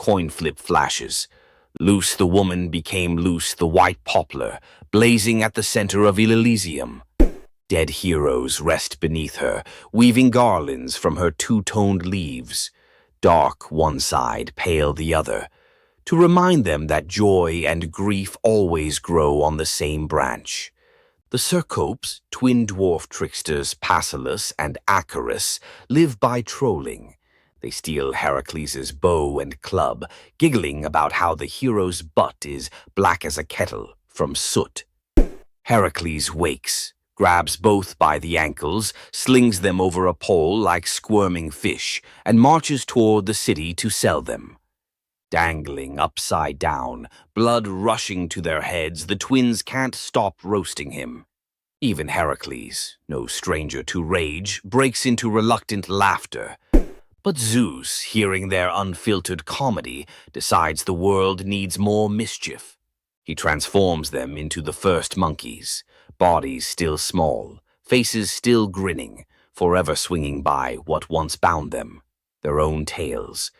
coin flip flashes. Loose the woman became loose the white poplar, blazing at the center of Elysium. Dead heroes rest beneath her, weaving garlands from her two-toned leaves. Dark one side, pale the other, to remind them that joy and grief always grow on the same branch. The Cercopes, twin dwarf tricksters Passalus and Acarus, live by trolling. They steal Heracles' bow and club, giggling about how the hero's butt is black as a kettle from soot. Heracles wakes, grabs both by the ankles, slings them over a pole like squirming fish, and marches toward the city to sell them. Dangling upside down, blood rushing to their heads, the twins can't stop roasting him. Even Heracles, no stranger to rage, breaks into reluctant laughter. But Zeus, hearing their unfiltered comedy, decides the world needs more mischief. He transforms them into the first monkeys, bodies still small, faces still grinning, forever swinging by what once bound them, their own tails.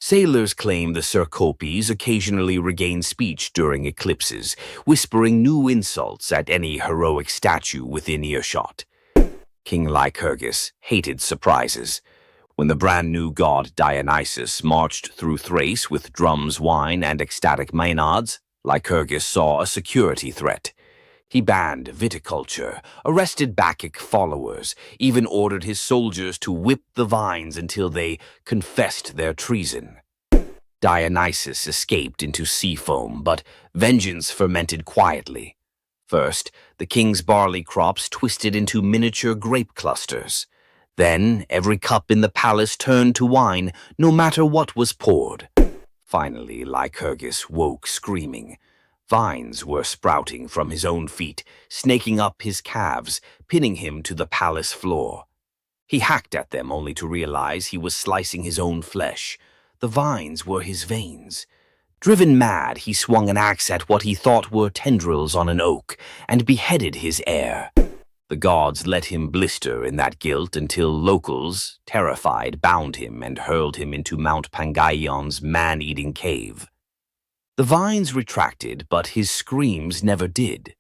Sailors claim the Cercopes occasionally regain speech during eclipses, whispering new insults at any heroic statue within earshot. King Lycurgus hated surprises. When the brand-new god Dionysus marched through Thrace with drums, wine, and ecstatic maenads, Lycurgus saw a security threat. He banned viticulture, arrested Bacchic followers, even ordered his soldiers to whip the vines until they confessed their treason. Dionysus escaped into sea foam, but vengeance fermented quietly. First, the king's barley crops twisted into miniature grape clusters. Then, every cup in the palace turned to wine, no matter what was poured. Finally, Lycurgus woke screaming. Vines were sprouting from his own feet, snaking up his calves, pinning him to the palace floor. He hacked at them only to realize he was slicing his own flesh. The vines were his veins. Driven mad, he swung an axe at what he thought were tendrils on an oak and beheaded his heir. The gods let him blister in that guilt until locals, terrified, bound him and hurled him into Mount Pangaion's man-eating cave. The vines retracted, but his screams never did.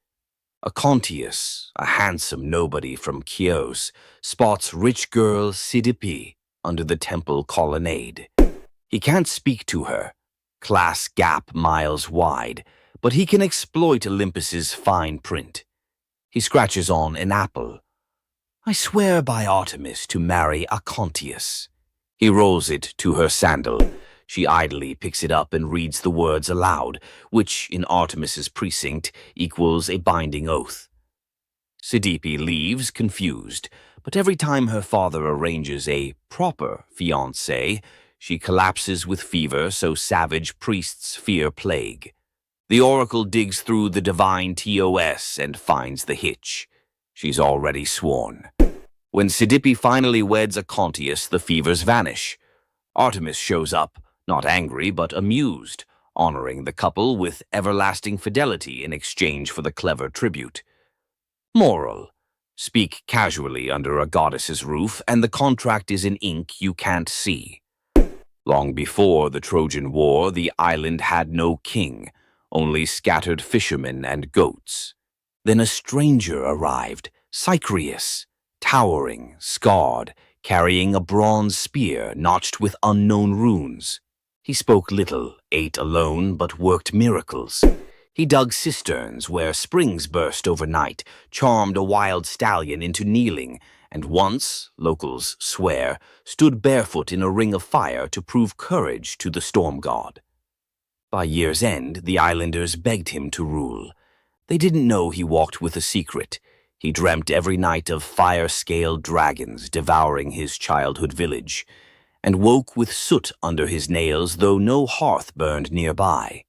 Acontius, a handsome nobody from Chios, spots rich girl Cydippe under the temple colonnade. He can't speak to her, class gap miles wide, but he can exploit Olympus's fine print. He scratches on an apple. I swear by Artemis to marry Acontius. He rolls it to her sandal. She idly picks it up and reads the words aloud, which, in Artemis's precinct, equals a binding oath. Cydippe leaves, confused, but every time her father arranges a proper fiancé, she collapses with fever, so savage priests fear plague. The oracle digs through the divine TOS and finds the hitch. She's already sworn. When Cydippe finally weds Acontius, the fevers vanish. Artemis shows up, not angry but amused, honoring the couple with everlasting fidelity in exchange for the clever tribute. Moral: speak casually under a goddess's roof, and the contract is in ink you can't see. Long before the Trojan War, the island had no king, only scattered fishermen and goats. Then a stranger arrived, Cycreus, towering, scarred, carrying a bronze spear notched with unknown runes. He spoke little, ate alone, but worked miracles. He dug cisterns where springs burst overnight, charmed a wild stallion into kneeling, and once, locals swear, stood barefoot in a ring of fire to prove courage to the storm god. By year's end, the islanders begged him to rule. They didn't know he walked with a secret. He dreamt every night of fire-scaled dragons devouring his childhood village, and woke with soot under his nails, though no hearth burned nearby.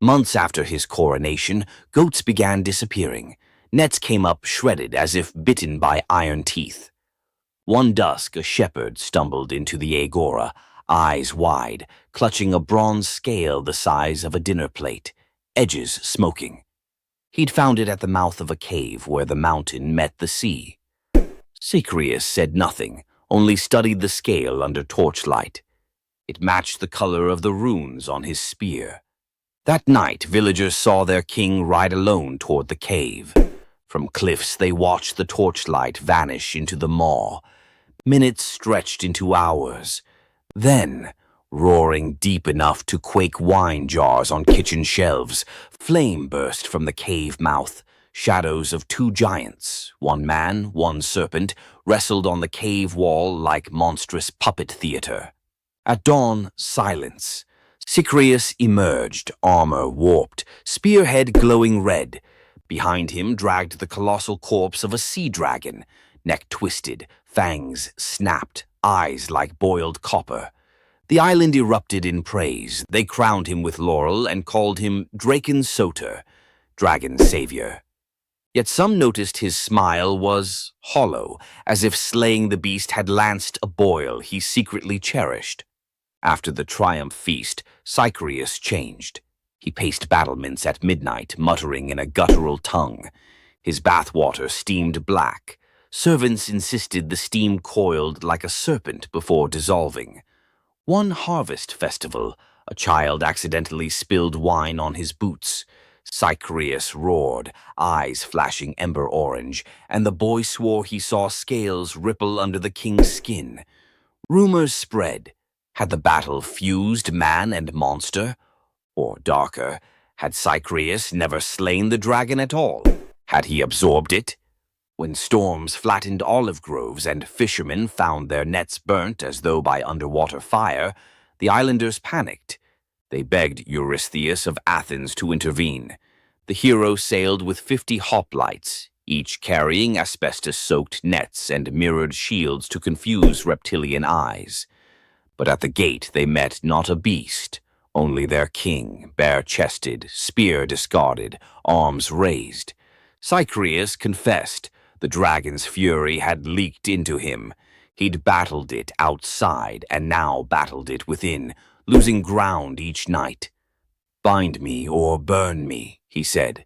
Months after his coronation, goats began disappearing. Nets came up shredded as if bitten by iron teeth. One dusk, a shepherd stumbled into the agora, eyes wide, clutching a bronze scale the size of a dinner plate, edges smoking. He'd found it at the mouth of a cave where the mountain met the sea. Cycreus said nothing, only studied the scale under torchlight. It matched the color of the runes on his spear. That night, villagers saw their king ride alone toward the cave. From cliffs, they watched the torchlight vanish into the maw. Minutes stretched into hours. Then, roaring deep enough to quake wine jars on kitchen shelves, flame burst from the cave mouth. Shadows of two giants, one man, one serpent, wrestled on the cave wall like monstrous puppet theater. At dawn, silence. Cycraeus emerged, armor warped, spearhead glowing red. Behind him dragged the colossal corpse of a sea dragon, neck twisted, fangs snapped, eyes like boiled copper. The island erupted in praise. They crowned him with laurel and called him Draken Soter, dragon savior. Yet some noticed his smile was hollow, as if slaying the beast had lanced a boil he secretly cherished. After the triumph feast, Cycraeus changed. He paced battlements at midnight, muttering in a guttural tongue. His bathwater steamed black. Servants insisted the steam coiled like a serpent before dissolving. One harvest festival, a child accidentally spilled wine on his boots. Cycraeus roared, eyes flashing ember orange, and the boy swore he saw scales ripple under the king's skin. Rumors spread. Had the battle fused man and monster? Or darker, had Cycraeus never slain the dragon at all? Had he absorbed it? When storms flattened olive groves and fishermen found their nets burnt as though by underwater fire, the islanders panicked. They begged Eurystheus of Athens to intervene. The hero sailed with 50 hoplites, each carrying asbestos-soaked nets and mirrored shields to confuse reptilian eyes. But at the gate they met not a beast, only their king, bare-chested, spear discarded, arms raised. Cycraeus confessed. The dragon's fury had leaked into him. He'd battled it outside and now battled it within, losing ground each night. "Bind me or burn me," he said.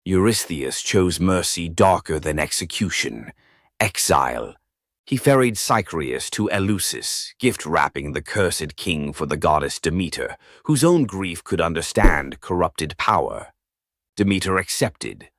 Eurystheus chose mercy darker than execution. Exile. He ferried Cycraeus to Eleusis, gift-wrapping the cursed king for the goddess Demeter, whose own grief could understand corrupted power. Demeter accepted,